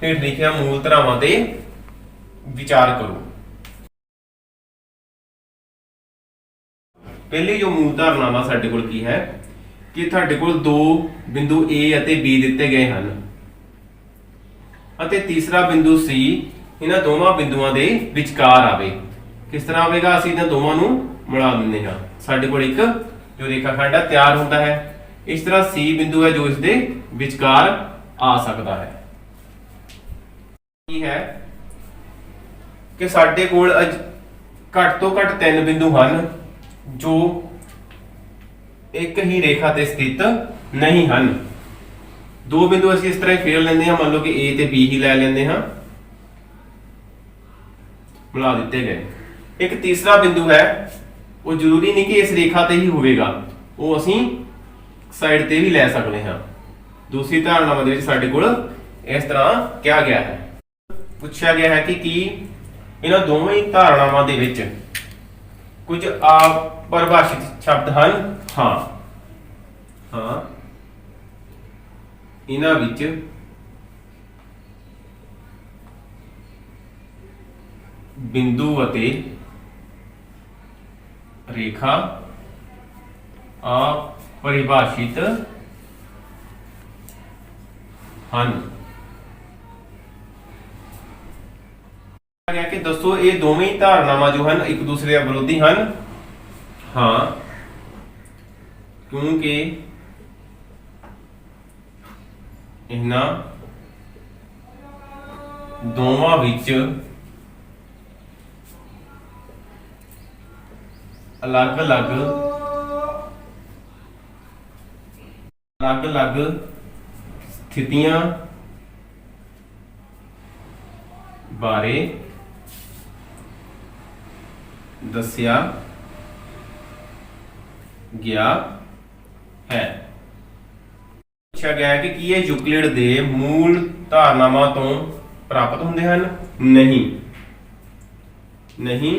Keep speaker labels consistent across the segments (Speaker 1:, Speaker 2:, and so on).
Speaker 1: ਹੇਠ ਲਿਖੀਆਂ ਮੂਲ ਧਾਰਾਵਾਂ ਤੇ ਵਿਚਾਰ ਕਰੋ। पहली जो मूल धारणावां साडे कोल की है कि तुहाडे कोल दो बिंदु A ਅਤੇ B ਦਿੱਤੇ ਗਏ ਹਨ ਅਤੇ ਤੀਸਰਾ ਬਿੰਦु C ਇਹਨਾਂ ਦੋਵਾਂ ਬਿੰਦੂਆਂ ਦੇ ਵਿਚਕਾਰ ਆਵੇ। ਕਿਸ ਤਰ੍ਹਾਂ ਆਵੇਗਾ? ਅਸੀਂ ਇਹਨਾਂ ਦੋਵਾਂ ਨੂੰ ਮਿਲਾ ਦਿੰਦੇ ਹਾਂ। ਸਾਡੇ ਕੋਲ ਇੱਕ ਜੋ ਰੇਖਾ ਖੰਡ ਹੈ ਤਿਆਰ ਹੁੰਦਾ ਹੈ। ਇਸ ਤਰ੍ਹਾਂ C ਬਿੰਦੂ ਹੈ ਜੋ ਇਸ ਦੇ ਵਿਚਕਾਰ ਆ ਸਕਦਾ ਹੈ। ਕੀ ਹੈ ਕਿ ਸਾਡੇ ਕੋਲ ਘੱਟ ਤੋਂ ਘੱਟ ਤਿੰਨ ਬਿੰਦੂ ਹਨ जो एक ही रेखा ते स्थित नहीं हैं। दो बिंदु असीं इस तरह फेर लेंदे हां, मान लो कि A ते B ही लै लेंदे हां, मिला दिते गए। एक तीसरा बिंदु है वो जरूरी नहीं कि इस रेखा ते ही होवेगा, वो असीं साइड ते भी लै सकते हां। दूसरी धारणा दे विच साडे कोल इस तरह कहा गया है, पूछा गया है कि इन्हां दोवें धारणावां दे विच कुछ अपरिभाषित शब्द हैं। हाँ हाँ इन्हां विच बिंदु अते रेखा अपरिभाषित हैं। गया कि दोस्तों ये दोवें ही धारणावां जो हैं एक दूसरे के विरोधी हैं। हाँ क्योंकि इन्हां दोवां विच अलग अलग स्थितियां बारे दस्या गया है। पूछा गया है कि ये यूक्लिड दे मूल धारणावां तो प्राप्त होंदे हन? नहीं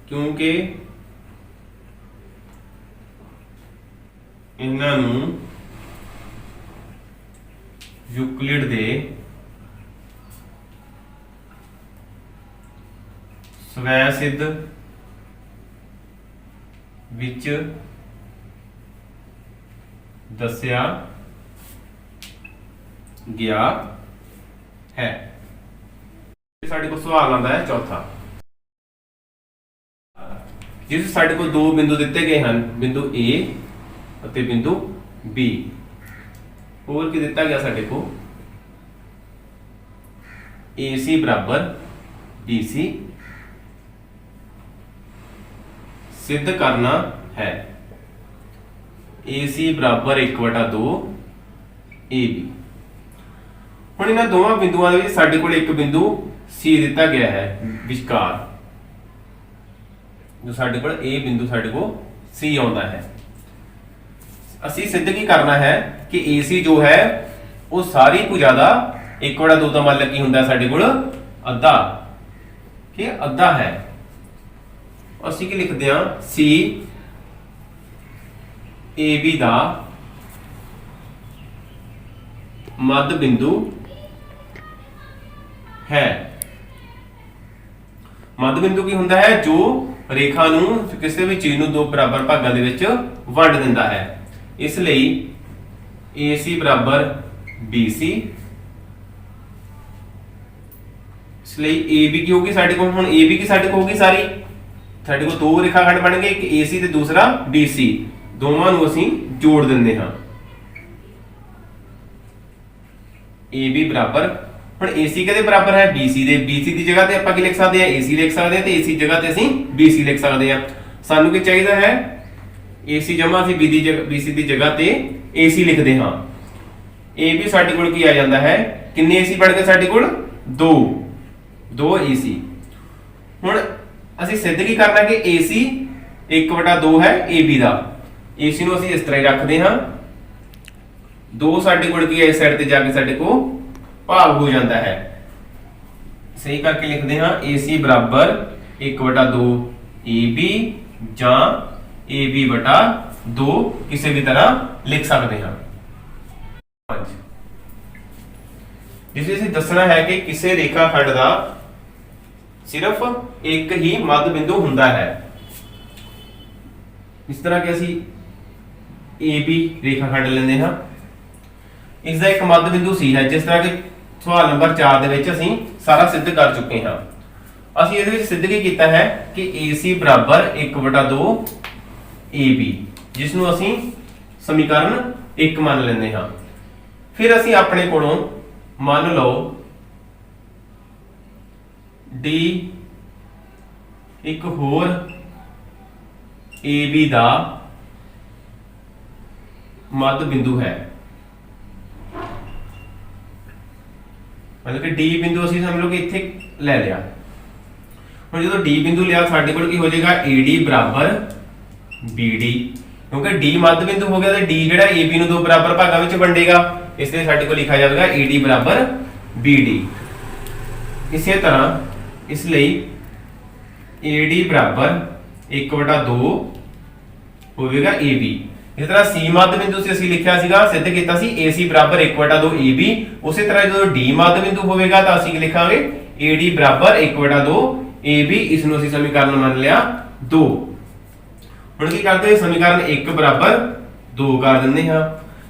Speaker 1: क्योंकि इन्हां नूं यूक्लिड दे स्वै सिद्ध विच दस्या गया है। साडे को सवाल आता है चौथा, जिस साडे को दो बिंदु दिते गए हैं, बिंदु A और बिंदु B। और की दिता गया साडे को AC बराबर BC सिद्ध करना है। AC बराबर 1/2 AB। हुण इन्हां दोवां बिंदुआं दे विच साडे कोल एक बिंदु C दिता गया है विचकार, जो साडे कोल A बिंदु साडे को C आउंदा है। असीं सिद्ध की करना है कि AC जो है वो सारी भुजा दा 1/2 दा मतलब की हुंदा साडे कोल अद्धा, कि अद्धा है। ਅਸੀਂ ਕੀ ਲਿਖਦੇ ਹਾਂ? C AB ਦਾ ਮੱਧ ਬਿੰਦੂ ਹੈ। ਮੱਧ ਬਿੰਦੂ ਕੀ ਹੁੰਦਾ ਹੈ? ਜੋ ਰੇਖਾ ਨੂੰ ਕਿਸੇ ਵੀ ਚੀਜ਼ ਨੂੰ ਦੋ ਬਰਾਬਰ ਭਾਗਾਂ ਦੇ ਵਿੱਚ ਵੰਡ ਦਿੰਦਾ ਹੈ। ਇਸ ਲਈ AC ਬਰਾਬਰ BC। ਇਸ ਲਈ AB ਕੀ ਹੋਗੀ ਸਾਡੇ ਕੋਲ? ਹੁਣ AB ਕੀ ਸਾਡੇ ਕੋਲ ਹੋਗੀ ਸਾਰੀ ਸਾਡੇ ਕੋਲ ਦੋ ਰੇਖਾ ਖੰਡ ਬਣ ਗਏ, ਇੱਕ AC ਤੇ ਦੂਸਰਾ BC। ਦੋਵਾਂ ਨੂੰ ਅਸੀਂ ਜੋੜ ਦਿੰਦੇ ਹਾਂ। AB ਬਰਾਬਰ, ਹੁਣ AC ਕਿਹਦੇ ਬਰਾਬਰ ਹੈ? BC ਦੇ। BC ਦੀ ਜਗ੍ਹਾ ਤੇ ਆਪਾਂ ਕੀ ਲਿਖ ਸਕਦੇ ਹਾਂ? AC ਲਿਖ ਸਕਦੇ ਹਾਂ, ਤੇ AC ਜਗ੍ਹਾ ਤੇ ਅਸੀਂ BC ਲਿਖ ਸਕਦੇ ਹਾਂ। ਸਾਨੂੰ ਕੀ ਚਾਹੀਦਾ ਹੈ? AC ਜਮਾ ਅਸੀਂ BC ਦੀ ਜਗ੍ਹਾ ਤੇ AC ਲਿਖਦੇ ਹਾਂ। AB ਸਾਡੇ ਕੋਲ ਕੀ ਆ ਜਾਂਦਾ ਹੈ? ਕਿੰਨੇ AC ਬਣ ਗਏ ਸਾਡੇ ਕੋਲ? 2 AC। ਹੁਣ ਅਸੀਂ सिद्ध की करना कि AC 1/2 है AB ਦਾ। AC ਨੂੰ ਅਸੀਂ ਇਸ ਤਰ੍ਹਾਂ ਹੀ ਰੱਖਦੇ ਹਾਂ। 2 ਸਾਡੇ ਕੋਲ ਕੀ ਹੈ? ਇਸ ਸਾਈਡ ਤੇ ਜਾ ਕੇ ਸਾਡੇ ਕੋਲ ਭਾਗ ਹੋ ਜਾਂਦਾ ਹੈ। ਸਹੀ ਕਰਕੇ ਲਿਖਦੇ ਹਾਂ AC ਬਰਾਬਰ 1/2 AB ਜਾਂ AB/2 ਕਿਸੇ ਵੀ ਤਰ੍ਹਾਂ ਲਿਖ ਸਕਦੇ ਹਾਂ। ਜਿਸ ਵਿੱਚ ਅਸੀਂ ਦੱਸਣਾ ਹੈ ਕਿ ਕਿਸੇ ਰੇਖਾ ਖੰਡ ਦਾ ਸਿਰਫ ਇੱਕ ਹੀ ਮੱਧ ਬਿੰਦੂ ਹੁੰਦਾ ਹੈ। ਇਸ ਤਰ੍ਹਾਂ ਕਿ ਅਸੀਂ AB ਰੇਖਾ ਖੰਡ ਲੈਂਦੇ ਹਾਂ, ਇਸ ਦਾ ਇੱਕ ਮੱਧ ਬਿੰਦੂ C ਹੈ। ਜਿਸ ਤਰ੍ਹਾਂ ਕਿ ਸਵਾਲ ਨੰਬਰ 4 ਦੇ ਵਿੱਚ ਅਸੀਂ ਸਾਰਾ ਸਿੱਧ ਕਰ ਚੁੱਕੇ ਹਾਂ। ਅਸੀਂ ਇਹਦੇ ਵਿੱਚ ਸਿੱਧ ਕੀ ਕੀਤਾ ਹੈ ਕਿ AC ਬਰਾਬਰ 1/2 AB, ਜਿਸ ਨੂੰ ਅਸੀਂ ਸਮੀਕਰਨ 1 ਮੰਨ ਲੈਂਦੇ ਹਾਂ। ਫਿਰ ਅਸੀਂ ਆਪਣੇ ਕੋਲੋਂ ਮੰਨ ਲਓ D ਇੱਕ ਹੋਰ AB ਦਾ ਮੱਧ ਬਿੰਦੂ ਹੈ। मतलब कि D बिंदु ਅਸੀਂ ਸਮਝ ਲਓ ਕਿ ਇੱਥੇ ਲੈ ਲਿਆ। ਹੁਣ ਜਦੋਂ D ਬਿੰਦੂ ਲਿਆ ਸਾਡੇ ਕੋਲ ਕੀ ਹੋ ਜਾਏਗਾ AD ਬਰਾਬਰ BD, ਕਿਉਂਕਿ D ਮੱਧ ਬਿੰਦੂ ਹੋ ਗਿਆ ਤੇ D ਜਿਹੜਾ AB ਨੂੰ ਦੋ ਬਰਾਬਰ ਭਾਗਾਂ ਵਿੱਚ ਵੰਡੇਗਾ, ਇਸ ਲਈ ਸਾਡੇ ਕੋਲ ਲਿਖਿਆ ਜਾਵੇਗਾ AD ਬਰਾਬਰ BD। ਇਸੇ ਤਰ੍ਹਾਂ ਇਸ ਲਈ AD ਬਰਾਬਰ 1/2 ਹੋਵੇਗਾ AB। इस तरह C मध्य बिंदु से ਅਸੀਂ ਲਿਖਿਆ ਸੀਗਾ, ਸਿੱਧ ਕੀਤਾ ਸੀ AC ਬਰਾਬਰ 1/2 AB। ਉਸੇ ਤਰ੍ਹਾਂ ਜਦੋਂ D ਮੱਧ ਬਿੰਦੂ ਹੋਵੇਗਾ ਤਾਂ ਅਸੀਂ ਲਿਖਾਂਗੇ AD ਬਰਾਬਰ 1/2 AB। ਇਸ ਨੂੰ ਅਸੀਂ ਸਮੀਕਰਨ ਮੰਨ ਲਿਆ 2। ਹੁਣ ਕੀ ਕਰਦੇ ਹਾਂ, ਸਮੀਕਰਨ 1 ਬਰਾਬਰ 2 ਕਰ ਦਿੰਦੇ ਹਾਂ।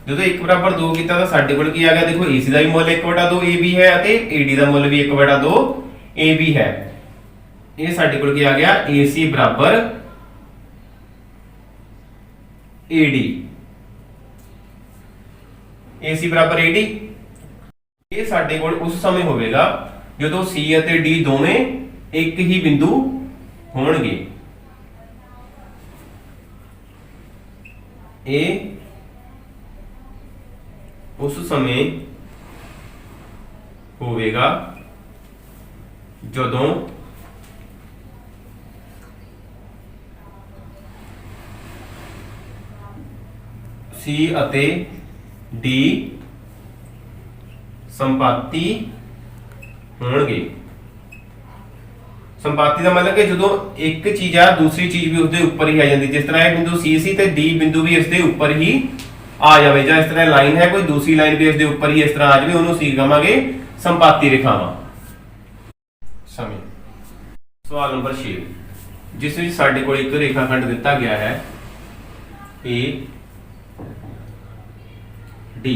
Speaker 1: ਜਦੋਂ 1 ਬਰਾਬਰ 2 ਕੀਤਾ ਤਾਂ ਸਾਡੇ ਕੋਲ ਕੀ ਆ ਗਿਆ, ਦੇਖੋ AC ਦਾ ਵੀ ਮੁੱਲ 1/2 AB ਹੈ ਅਤੇ AD ਦਾ ਮੁੱਲ ਵੀ 1/2 AB ਹੈ। ਇਹ ਸਾਡੇ ਕੋਲ ਕੀ ਆ ਗਿਆ AC ਬਰਾਬਰ AD, AC ਬਰਾਬਰ AD। ਇਹ ਸਾਡੇ ਕੋਲ ਉਸ ਸਮੇਂ ਹੋਵੇਗਾ ਜਦੋਂ C ਅਤੇ D ਦੋਵੇਂ ਇੱਕ ਹੀ ਬਿੰਦੂ ਹੋਣਗੇ। ਇਹ ਉਸ ਸਮੇਂ ਹੋਵੇਗਾ ਜਦੋਂ C ਅਤੇ D ਸੰਪਾਤੀ ਹੋਣਗੇ। ਸੰਪਾਤੀ ਦਾ ਮਤਲਬ ਕਿ ਜਦੋਂ ਇੱਕ ਚੀਜ਼ ਆ ਦੂਸਰੀ ਚੀਜ਼ ਵੀ ਉਸਦੇ ਉੱਪਰ ਹੀ ਆ ਜਾਂਦੀ। ਜਿਸ ਤਰ੍ਹਾਂ ਇਹ ਬਿੰਦੂ C ਸੀ ਤੇ D ਬਿੰਦੂ ਵੀ ਇਸ ਦੇ ਉੱਪਰ ਹੀ ਆ ਜਾਵੇ, ਜਾਂ ਇਸ ਤਰ੍ਹਾਂ ਲਾਈਨ ਹੈ ਕੋਈ ਦੂਸਰੀ ਲਾਈਨ ਵੀ ਇਸ ਦੇ ਉੱਪਰ ਹੀ ਇਸ ਤਰ੍ਹਾਂ ਆ ਜਾਵੇ, ਉਹਨੂੰ ਅਸੀਂ ਕਹਾਂਗੇ ਸੰਪਾਤੀ ਰੇਖਾਵਾਂ। ਸਮੇਂ ਸਵਾਲ ਨੰਬਰ 6, ਜਿਸ ਵਿੱਚ ਸਾਡੇ ਕੋਲ ਇੱਕ ਰੇਖਾ ਖੰਡ ਦਿੱਤਾ ਗਿਆ ਹੈ A D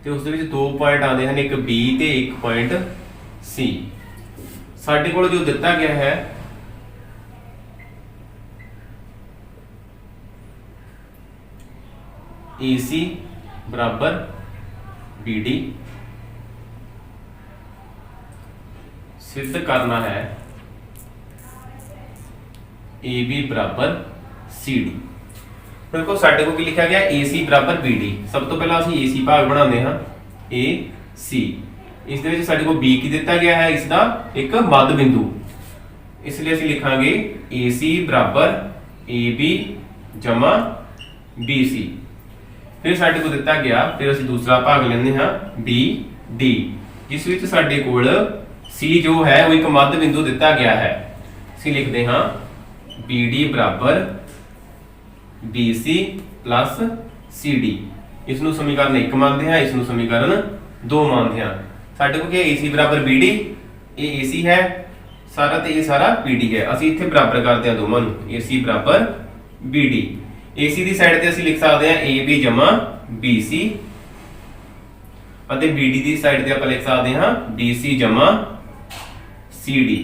Speaker 1: ਤੇ ਉਸ ਦੇ ਵਿੱਚ ਦੋ ਪੁਆਇੰਟ ਆਉਂਦੇ ਹਨ, ਇੱਕ B ਤੇ ਇੱਕ ਪੁਆਇੰਟ C। ਸਾਡੇ ਕੋਲ ਜੋ ਦਿੱਤਾ ਗਿਆ ਹੈ AC बराबर BD, सिद्ध करना है AB बराबर CD। देखो साडे को की लिखा गया AC बराबर BD। सब तो पहला ਅਸੀਂ AC भाग बनाते हैं AC। इस दे विच साडे को B की दिता गया है, इसका एक मध्य बिंदु, इसलिए ਅਸੀਂ ਲਿਖਾਂਗੇ AC बराबर AB जमा BC। फिर साडे को दिता गया, फिर ਅਸੀਂ दूसरा भाग लेंगे हाँ BD, जिस विच साडे कोल C जो है वो एक मध्य बिंदु दिता गया है। ਅਸੀਂ लिखते हाँ BD बराबर BC प्लस CD। इसनों समीकरण 1 मानते हैं, इसनों समीकरण 2 मानते हैं। साडे को क्या AC बराबर BD, ये AC है सारा ते ये सारा BD है। ਅਸੀਂ ਇੱਥੇ ਬਰਾਬਰ ਕਰਦੇ ਹਾਂ ਦੋਵਾਂ ਨੂੰ, AC ਬਰਾबर BD। AC ਦੀ ਸਾਈਡ ਤੇ ਅਸੀਂ ਲਿਖ ਸਕਦੇ ਹਾਂ AB ਜਮਾ BC ਅਤੇ BD ਦੀ ਸਾਈਡ ਤੇ ਆਪਾਂ ਲਿਖ ਸਕਦੇ ਹਾਂ BC ਜਮਾ CD।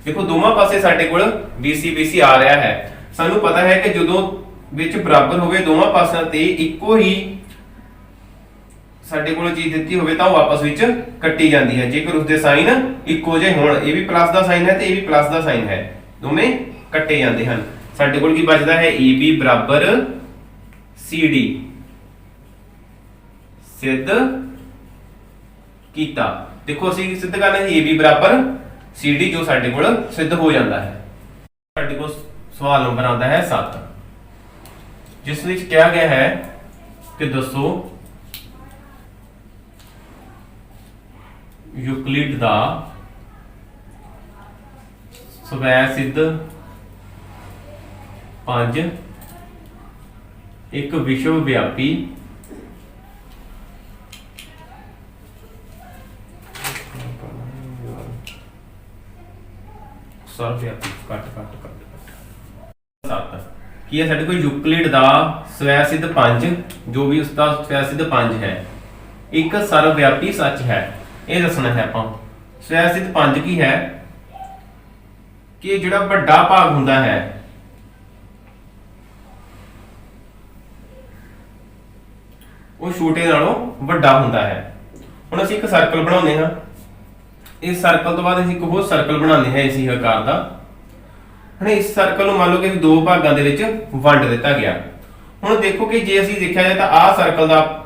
Speaker 1: ਦੇਖੋ ਦੋਵਾਂ ਪਾਸੇ ਸਾਡੇ ਕੋਲ BC ਆ ਰਿਹਾ ਹੈ। ਸਾਨੂੰ ਪਤਾ ਹੈ ਕਿ ਜਦੋਂ ਵਿੱਚ ਬਰਾਬਰ ਹੋਵੇ ਦੋਵਾਂ ਪਾਸਿਆਂ ਤੇ ਇੱਕੋ ਹੀ ਸਾਡੇ ਕੋਲ ਚੀਜ਼ ਦਿੱਤੀ ਹੋਵੇ ਤਾਂ ਉਹ ਆਪਸ ਵਿੱਚ ਕੱਟੀ ਜਾਂਦੀ ਹੈ। ਜੇਕਰ ਉਸਦੇ ਸਾਈਨ ਇੱਕੋ ਜਿਹੇ ਹੋਣ, ਇਹ ਵੀ ਪਲੱਸ ਦਾ ਸਾਈਨ ਹੈ ਤੇ ਇਹ ਵੀ ਪਲੱਸ ਦਾ ਸਾਈਨ ਹੈ, ਦੋਵੇਂ ਕੱਟੇ ਜਾਂਦੇ ਹਨ। ਸਾਡੇ ਕੋਲ ਕੀ ਬਚਦਾ ਹੈ AB ਬਰਾਬਰ CD। ਸਿੱਧ ਕੀਤਾ। ਦੇਖੋ ਅਸੀਂ ਸਿੱਧ ਕਰਨਾ ਹੈ AB ਬਰਾबर CD, ਜੋ ਸਾਡੇ ਕੋਲ ਸਿੱਧ ਹੋ ਜਾਂਦਾ ਹੈ। ਸਾਡੇ ਕੋਲ ਸਵਾਲ ਨੰਬਰ ਆਉਂਦਾ ਹੈ 7, ਜਿਸ ਵਿੱਚ ਕਿਹਾ ਗਿਆ ਹੈ ਕਿ ਦੱਸੋ ਯੂਕਲਿਡ ਦਾ ਸਵੈ ਸਿੱਧ 5 ਇੱਕ ਵਿਸ਼ਵ ਵਿਆਪੀ ਸਰਵ ਵਿਆਪੀ ਕੱਟ 7 ਕੀ ਹੈ ਸਾਡੇ ਕੋਲ ਯੂਕਲਿਡ ਦਾ ਸਵੈ ਸਿੱਧ ਪੰਜ, ਜੋ ਵੀ ਉਸਦਾ ਸਵੈ ਸਿੱਧ ਪੰਜ ਹੈ ਇੱਕ ਸਰਵ ਵਿਆਪੀ ਸੱਚ ਹੈ। ਇਹ ਦੱਸਣਾ ਹੈ ਆਪਾਂ। ਸਵੈ ਸਿੱਧ ਪੰਜ ਕੀ ਹੈ ਕਿ ਜਿਹੜਾ ਵੱਡਾ ਭਾਗ ਹੁੰਦਾ ਹੈ ਉਹ ਛੋਟੇ ਨਾਲੋਂ ਵੱਡਾ ਹੁੰਦਾ ਹੈ। ਹੁਣ ਅਸੀਂ ਇੱਕ ਸਰਕਲ ਬਣਾਉਂਦੇ ਹਾਂ, ਇਸ ਸਰਕਲ ਤੋਂ ਬਾਅਦ ਅਸੀਂ ਇੱਕ ਹੋਰ ਸਰਕਲ ਬਣਾਉਂਦੇ ਹਾਂ ਇਸੇ ਆਕਾਰ ਦਾ। ਹੁਣ ਇਸ ਸਰਕਲ ਨੂੰ ਮੰਨ ਲਓ ਕਿ ਦੋ ਭਾਗਾਂ ਦੇ ਵਿੱਚ ਵੰਡ ਦਿੱਤਾ ਗਿਆ। ਹੁਣ ਦੇਖੋ ਕਿ ਜੇ ਅਸੀਂ ਦੇਖਿਆ ਜਾਏ ਤਾਂ ਆਹ ਸਰਕਲ ਦਾ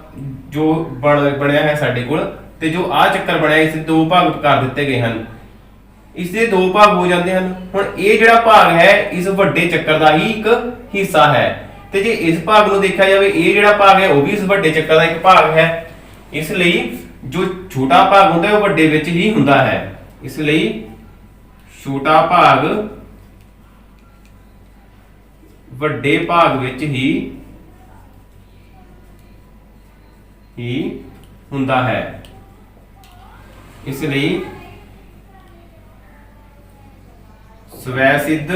Speaker 1: ਜੋ ਬਣਿਆ ਹੈ ਸਾਡੇ ਕੋਲ, ਤੇ ਜੋ ਆਹ ਚੱਕਰ ਬਣਿਆ ਇਸ ਦੇ ਦੋ ਭਾਗ ਕਰ ਦਿੱਤੇ ਗਏ ਹਨ, ਇਸ ਦੇ ਦੋ ਭਾਗ ਹੋ ਜਾਂਦੇ ਹਨ। ਹੁਣ ਇਹ ਜਿਹੜਾ ਭਾਗ ਹੈ ਇਸ ਵੱਡੇ ਚੱਕਰ ਦਾ ਹੀ ਇੱਕ ਹਿੱਸਾ ਹੈ, ਤੇ ਜੇ ਇਸ ਭਾਗ ਨੂੰ ਦੇਖਿਆ ਜਾਵੇ ਇਹ ਜਿਹੜਾ ਭਾਗ ਹੈ ਉਹ ਵੀ ਇਸ ਵੱਡੇ ਚੱਕਰ ਦਾ ਇੱਕ ਭਾਗ ਹੈ। ਇਸ ਲਈ ਜੋ ਛੋਟਾ ਭਾਗ ਹੁੰਦਾ ਹੈ ਉਹ ਵੱਡੇ ਵਿੱਚ ਹੀ ਹੁੰਦਾ ਹੈ। ਇਸ ਲਈ ਛੋਟਾ ਭਾਗ ਵੱਡੇ ਭਾਗ ਵਿੱਚ ਹੀ ਹੁੰਦਾ ਹੈ। ਇਸ ਲਈ ਸਵੈ ਸਿੱਧ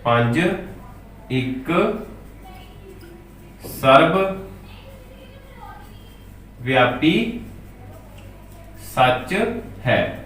Speaker 1: ਪੰਜ ਇੱਕ ਸਰਬ ਵਿਆਪੀ ਸੱਚ ਹੈ।